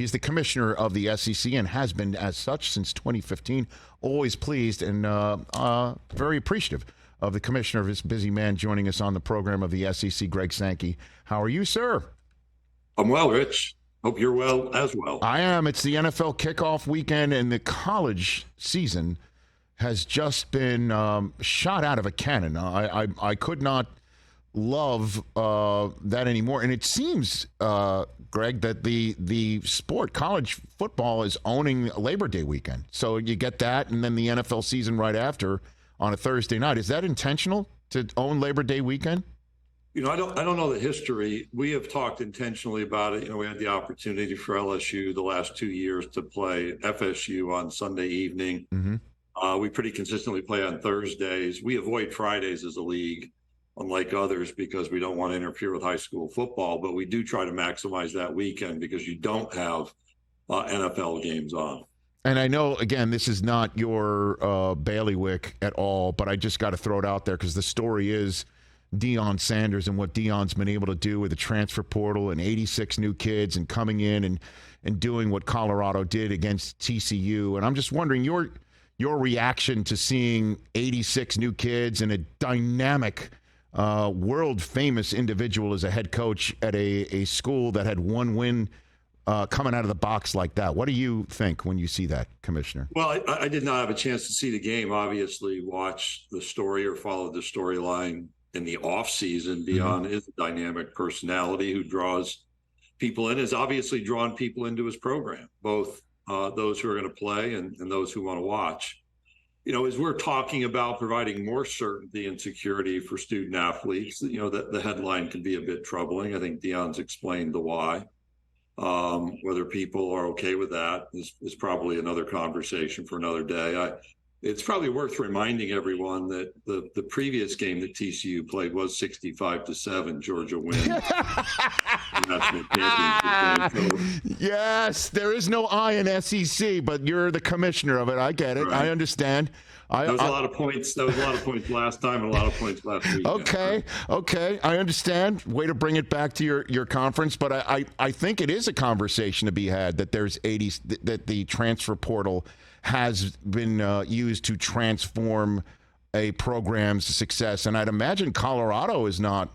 He's the commissioner of the SEC and has been as such since 2015. Always pleased and very appreciative of the commissioner, of this busy man, joining us on the program of the SEC, Greg Sankey. How are you, sir? I'm well, Rich. Hope you're well as well. I am. It's the NFL kickoff weekend, and the college season has just been shot out of a cannon. I could not love that anymore. And it seems, Greg, that the sport, college football, is owning Labor Day weekend. So you get that, and then the NFL season right after on a Thursday night. Is that intentional to own Labor Day weekend? You know, I don't know the history. We have talked intentionally about it. You know, we had the opportunity for LSU the last 2 years to play FSU on Sunday evening. Mm-hmm. We pretty consistently play on Thursdays. We avoid Fridays as a league, unlike others, because we don't want to interfere with high school football. But we do try to maximize that weekend because you don't have NFL games on. And I know, again, this is not your bailiwick at all, but I just got to throw it out there because the story is Deion Sanders and what Deion's been able to do with the transfer portal and 86 new kids and coming in and doing what Colorado did against TCU. And I'm just wondering your reaction to seeing 86 new kids and a dynamic, world-famous individual as a head coach at a school that had one win coming out of the box like that. What do you think when you see that, Commissioner? Well, I did not have a chance to see the game. Obviously, watch the story or follow the storyline in the off season. Deion is a dynamic personality who draws people in, has obviously drawn people into his program, both those who are going to play and those who want to watch. You know, as we're talking about providing more certainty and security for student athletes, you know, the headline can be a bit troubling. I think Deion's explained the why. Whether people are okay with that is probably another conversation for another day. It's probably worth reminding everyone that the previous game that TCU played was 65-7. Georgia wins national championship game. Yes, there is no I in SEC, but you're the commissioner of it. I get it. Right. I understand. There was a lot of points. There was a lot of points last time and a lot of points last week. Okay. I understand. Way to bring it back to your conference, but I think it is a conversation to be had that there's 80 that the transfer portal has been used to transform a program's success, and I'd imagine Colorado is not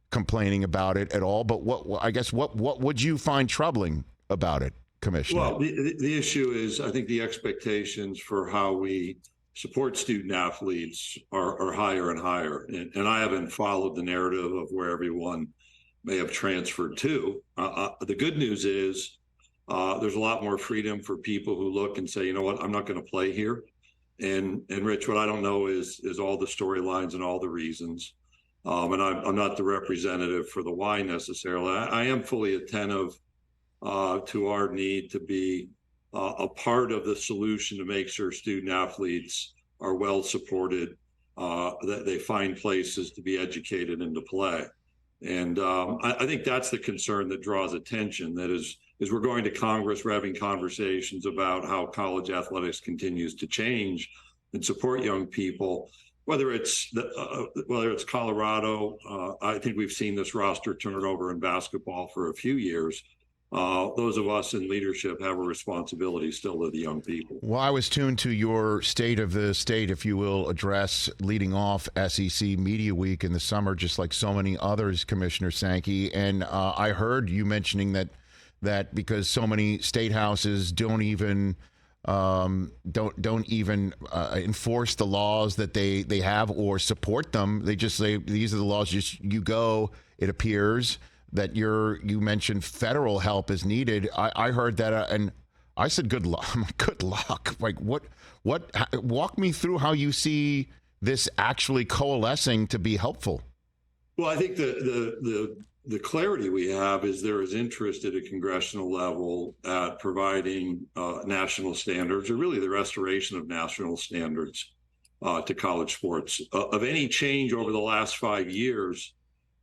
complaining about it at all. But what would you find troubling about it, Commissioner? Well, the issue is, I think the expectations for how we support student athletes are higher and higher, and I haven't followed the narrative of where everyone may have transferred to. The good news is, there's a lot more freedom for people who look and say, you know what, I'm not going to play here. And Rich, what I don't know is all the storylines and all the reasons. And I'm not the representative for the why necessarily. I am fully attentive to our need to be a part of the solution to make sure student athletes are well supported, that they find places to be educated and to play. And I think that's the concern that draws attention. That is we're going to Congress, we're having conversations about how college athletics continues to change and support young people. Whether it's Colorado, I think we've seen this roster turnover in basketball for a few years. Those of us in leadership have a responsibility still to the young people. Well, I was tuned to your State of the State, if you will, address leading off SEC Media Week in the summer, just like so many others, Commissioner Sankey. And I heard you mentioning that because so many state houses don't even enforce the laws that they have or support them. They just say these are the laws. You go. It appears that you mentioned federal help is needed. I heard that, and I said, good luck. Good luck. Like what? Walk me through how you see this actually coalescing to be helpful. Well, I think the clarity we have is there is interest at a congressional level at providing national standards, or really the restoration of national standards to college sports. Of any change over the last 5 years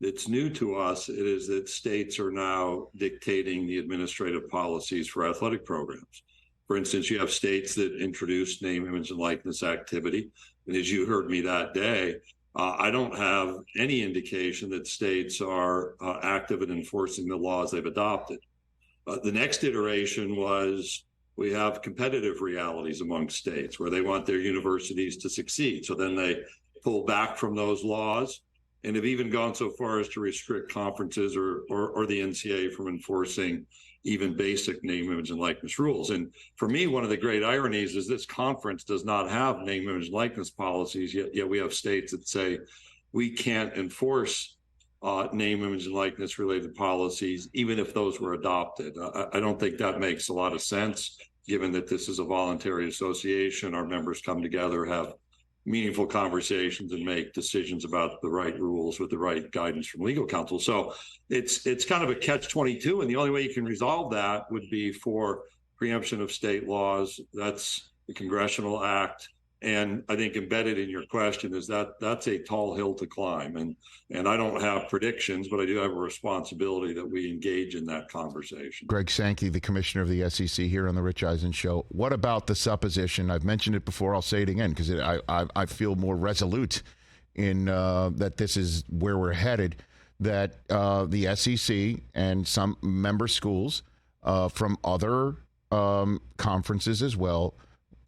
that's new to us, it is that states are now dictating the administrative policies for athletic programs. For instance, you have states that introduced name, image, and likeness activity. And as you heard me that day, I don't have any indication that states are active in enforcing the laws they've adopted. The next iteration was we have competitive realities among states where they want their universities to succeed. So then they pull back from those laws and have even gone so far as to restrict conferences or the NCAA from enforcing even basic name, image, and likeness rules. And for me, one of the great ironies is this conference does not have name, image, and likeness policies, yet we have states that say we can't enforce name, image, and likeness related policies, even if those were adopted. I don't think that makes a lot of sense, given that this is a voluntary association. Our members come together, have meaningful conversations, and make decisions about the right rules with the right guidance from legal counsel. So it's kind of a catch-22, and the only way you can resolve that would be for preemption of state laws. That's the congressional act. And I think embedded in your question is that's a tall hill to climb. And I don't have predictions, but I do have a responsibility that we engage in that conversation. Greg Sankey, the commissioner of the SEC, here on the Rich Eisen Show. What about the supposition? I've mentioned it before. I'll say it again because I feel more resolute in that this is where we're headed, that the SEC and some member schools from other conferences as well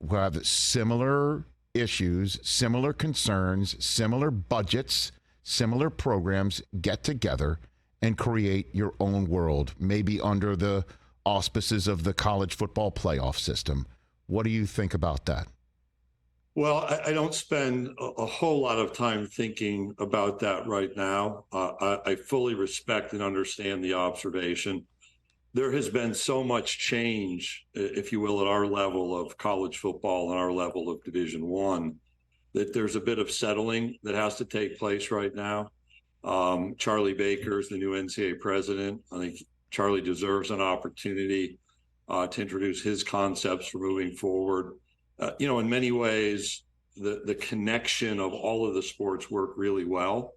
who have similar issues, similar concerns, similar budgets, similar programs, get together and create your own world, maybe under the auspices of the college football playoff system. What do you think about that? Well, I don't spend a whole lot of time thinking about that right now. I fully respect and understand the observation. There has been so much change, if you will, at our level of college football and our level of Division I, that there's a bit of settling that has to take place right now. Charlie Baker is the new NCAA president. I think Charlie deserves an opportunity to introduce his concepts for moving forward. In many ways, the connection of all of the sports work really well,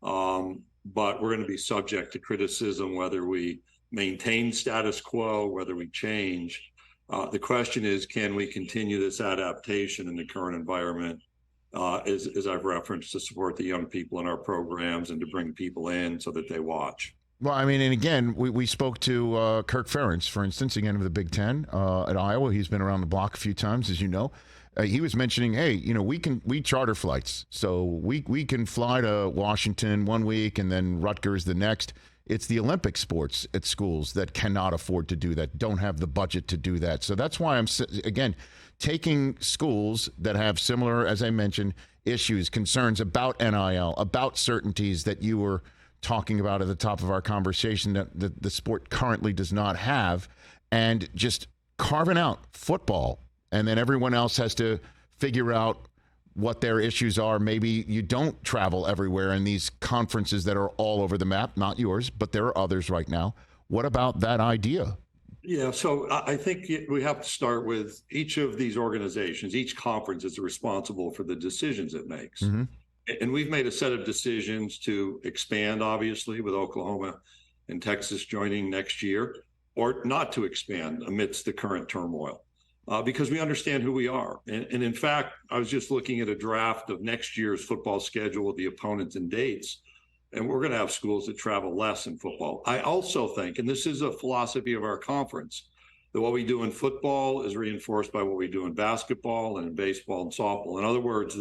but we're going to be subject to criticism whether we maintain status quo, whether we change. The question is, can we continue this adaptation in the current environment, as I've referenced, to support the young people in our programs and to bring people in so that they watch? Well, I mean, and again, we spoke to Kirk Ferentz, for instance, again, of the Big Ten at Iowa. He's been around the block a few times, as you know. He was mentioning, hey, we charter flights. So we can fly to Washington one week and then Rutgers the next. It's the Olympic sports at schools that cannot afford to do that, don't have the budget to do that. So that's why I'm, again, taking schools that have similar, as I mentioned, issues, concerns about NIL, about certainties that you were talking about at the top of our conversation that the sport currently does not have, and just carving out football. And then everyone else has to figure out what their issues are. Maybe you don't travel everywhere in these conferences that are all over the map, not yours, but there are others right now. What about that idea? Yeah, so I think we have to start with each of these organizations. Each conference is responsible for the decisions it makes. Mm-hmm. And we've made a set of decisions to expand, obviously, with Oklahoma and Texas joining next year, or not to expand amidst the current turmoil. Because we understand who we are. And in fact, I was just looking at a draft of next year's football schedule with the opponents and dates, and we're going to have schools that travel less in football. I also think, and this is a philosophy of our conference, that what we do in football is reinforced by what we do in basketball and in baseball and softball. In other words,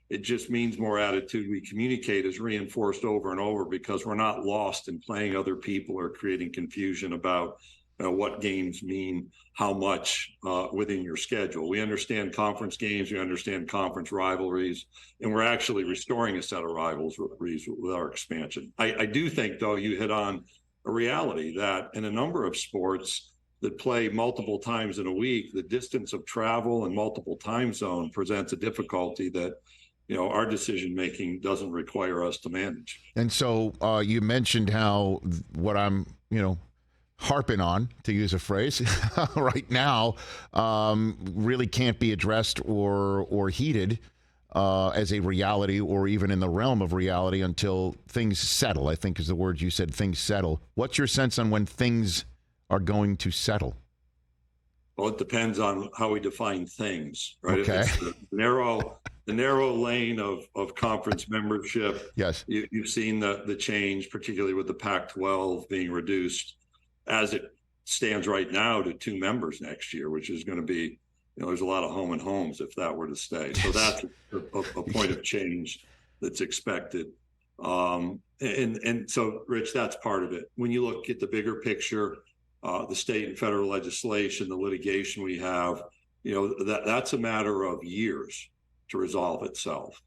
it just means more attitude we communicate is reinforced over and over because we're not lost in playing other people or creating confusion about what games mean how much within your schedule. We understand conference games, we understand conference rivalries, and we're actually restoring a set of rivalries with our expansion. I do think, though, you hit on a reality that in a number of sports that play multiple times in a week, the distance of travel and multiple time zone presents a difficulty that our decision making doesn't require us to manage. And so you mentioned how what I'm, harping on, to use a phrase, right now, really can't be addressed or heated as a reality or even in the realm of reality until things settle, I think is the word you said, things settle. What's your sense on when things are going to settle? Well, it depends on how we define things, right? Okay. If it's the narrow lane of conference membership. Yes. You've seen the change, particularly with the Pac-12 being reduced as it stands right now to 2 members next year, which is going to be, there's a lot of home and homes if that were to stay. So that's a point of change that's expected. And so, Rich, that's part of it. When you look at the bigger picture, the state and federal legislation, the litigation we have, that's a matter of years to resolve itself.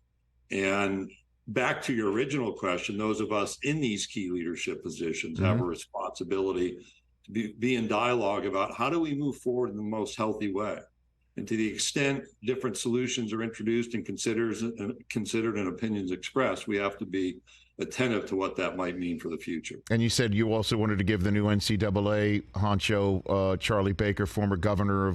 And back to your original question, those of us in these key leadership positions have a responsibility to be in dialogue about how do we move forward in the most healthy way. And to the extent different solutions are introduced and considered and opinions expressed, we have to be attentive to what that might mean for the future. And you said you also wanted to give the new NCAA honcho, Charlie Baker, former governor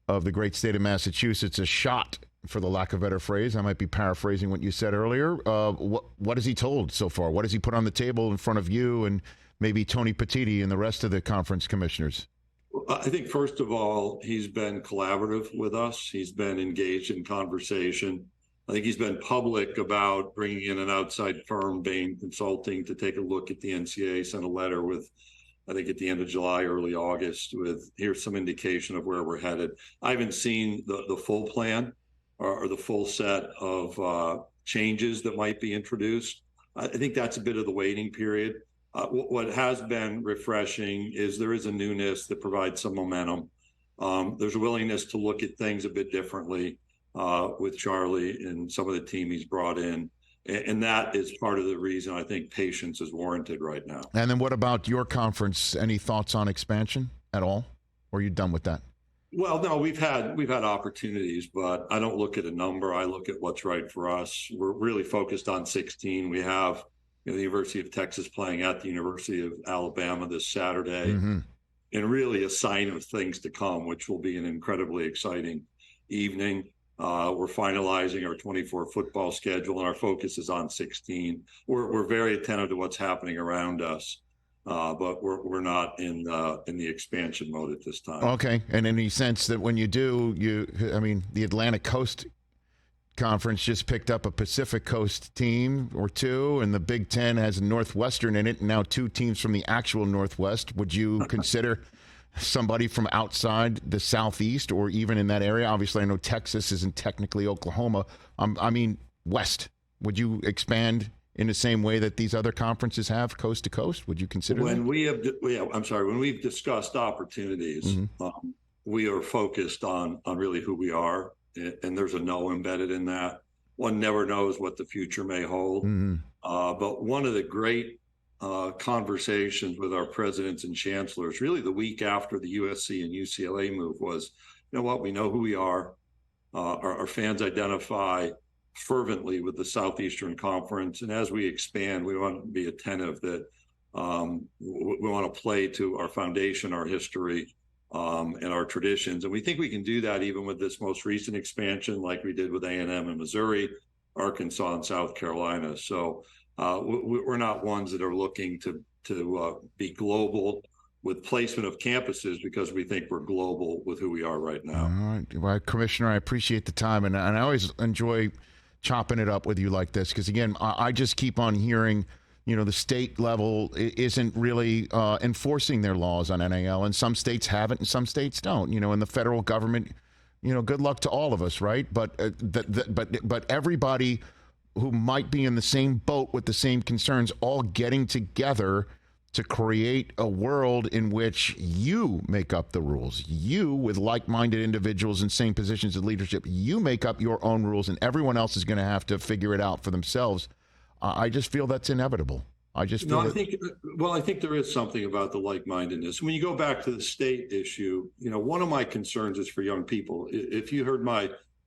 of the great state of Massachusetts, a shot, for the lack of a better phrase. I might be paraphrasing what you said earlier. What has he told so far? What has he put on the table in front of you and maybe Tony Petitti and the rest of the conference commissioners? I think, first of all, he's been collaborative with us. He's been engaged in conversation. I think he's been public about bringing in an outside firm, Bain Consulting, to take a look at the NCAA. Sent a letter with, I think, at the end of July, early August, with here's some indication of where we're headed. I haven't seen the full plan or the full set of changes that might be introduced. I think that's a bit of the waiting period. What has been refreshing is there is a newness that provides some momentum. There's a willingness to look at things a bit differently with Charlie and some of the team he's brought in. And that is part of the reason I think patience is warranted right now. And then what about your conference? Any thoughts on expansion at all? Or are you done with that? Well, no, we've had opportunities, but I don't look at a number. I look at what's right for us. We're really focused on 16. We have the University of Texas playing at the University of Alabama this Saturday, and really a sign of things to come, which will be an incredibly exciting evening. We're finalizing our 24 football schedule, and our focus is on 16. We're very attentive to what's happening around us, but we're not in the expansion mode at this time. Okay, and any sense that when you do, the Atlantic Coast Conference just picked up a Pacific Coast team or two, and the Big Ten has a Northwestern in it, and now 2 teams from the actual Northwest. Would you consider somebody from outside the Southeast or even in that area? Obviously, I know Texas isn't technically Oklahoma. West. Would you expand in the same way that these other conferences have, coast to coast? Would you consider when we've discussed opportunities, we are focused on really who we are. And there's a no embedded in that. One never knows what the future may hold. But one of the great conversations with our presidents and chancellors, really the week after the USC and UCLA move, was, we know who we are. Our fans identify fervently with the Southeastern Conference. And as we expand, we want to be attentive that we want to play to our foundation, our history, and our traditions. And we think we can do that even with this most recent expansion, like we did with A&M in Missouri, Arkansas, and South Carolina. So we're not ones that are looking to be global with placement of campuses because we think we're global with who we are right now. All right. Well, Commissioner, I appreciate the time. And I always enjoy chopping it up with you like this because, again, I just keep on hearing the state level isn't really enforcing their laws on NIL, and some states have it and some states don't. And the federal government, good luck to all of us, right? But but everybody who might be in the same boat with the same concerns, all getting together to create a world in which you make up the rules. You, with like-minded individuals in same positions of leadership, you make up your own rules, and everyone else is going to have to figure it out for themselves. I just feel that's inevitable. I think there is something about the like-mindedness. When you go back to the state issue, one of my concerns is for young people. If you heard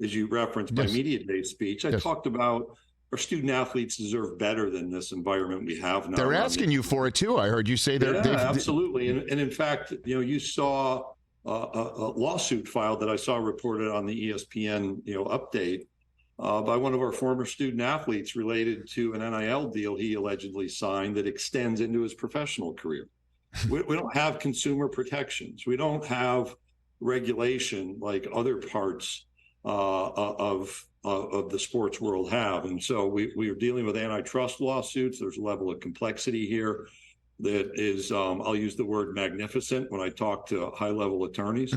as you referenced my Media Day speech, I talked about our student athletes deserve better than this environment we have now. They're asking you for it too. I heard you say that. Yeah, absolutely. And in fact, you saw a lawsuit filed that I saw reported on the ESPN, update. By one of our former student athletes related to an NIL deal he allegedly signed that extends into his professional career. We don't have consumer protections. We don't have regulation like other parts of the sports world have. And so we are dealing with antitrust lawsuits. There's a level of complexity here that is, I'll use the word magnificent when I talk to high-level attorneys.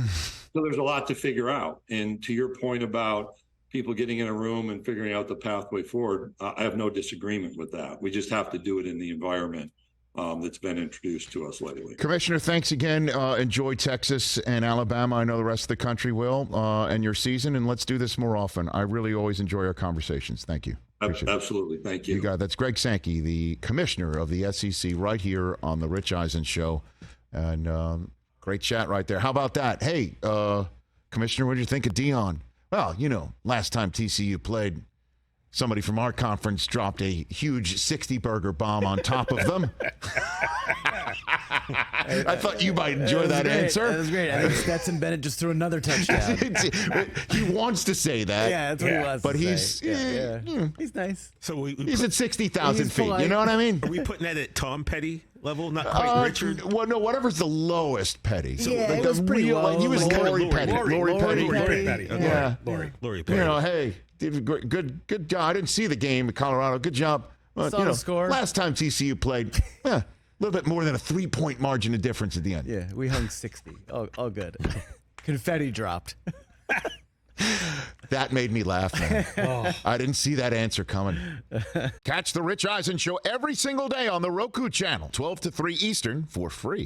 So there's a lot to figure out. And to your point about people getting in a room and figuring out the pathway forward, I have no disagreement with that. We just have to do it in the environment that's been introduced to us lately. Commissioner, thanks again. Enjoy Texas and Alabama. I know the rest of the country will, and your season. And let's do this more often. I really always enjoy our conversations. Thank you. Absolutely. Thank you. You got it. That's Greg Sankey, the commissioner of the SEC, right here on the Rich Eisen Show. And great chat right there. How about that? Hey, Commissioner, what did you think of Deion? Well, you know, last time TCU played, somebody from our conference dropped a huge 60-burger bomb on top of them. I thought you might enjoy that answer. That was great. I think Stetson Bennett just threw another touchdown. He wants to say that. Yeah, that's what he wants but to he's, say. He's nice. So he's at 60,000 feet. polite. You know what I mean? Are we putting that at Tom Petty level? Not quite Richard? Well, no, whatever's the lowest Petty. So it was pretty low. He was Like Lori Petty. Lori Petty. Petty. Okay. Yeah. Lori Petty. You know, hey, did good job. I didn't see the game in Colorado. Good job. Saw the score. Last time TCU played, a little bit more than a 3-point margin of difference at the end. Yeah, we hung 60. All good. Confetti dropped. That made me laugh, man. I didn't see that answer coming. Catch the Rich Eisen Show every single day on the Roku channel, 12 to 3 Eastern, for free.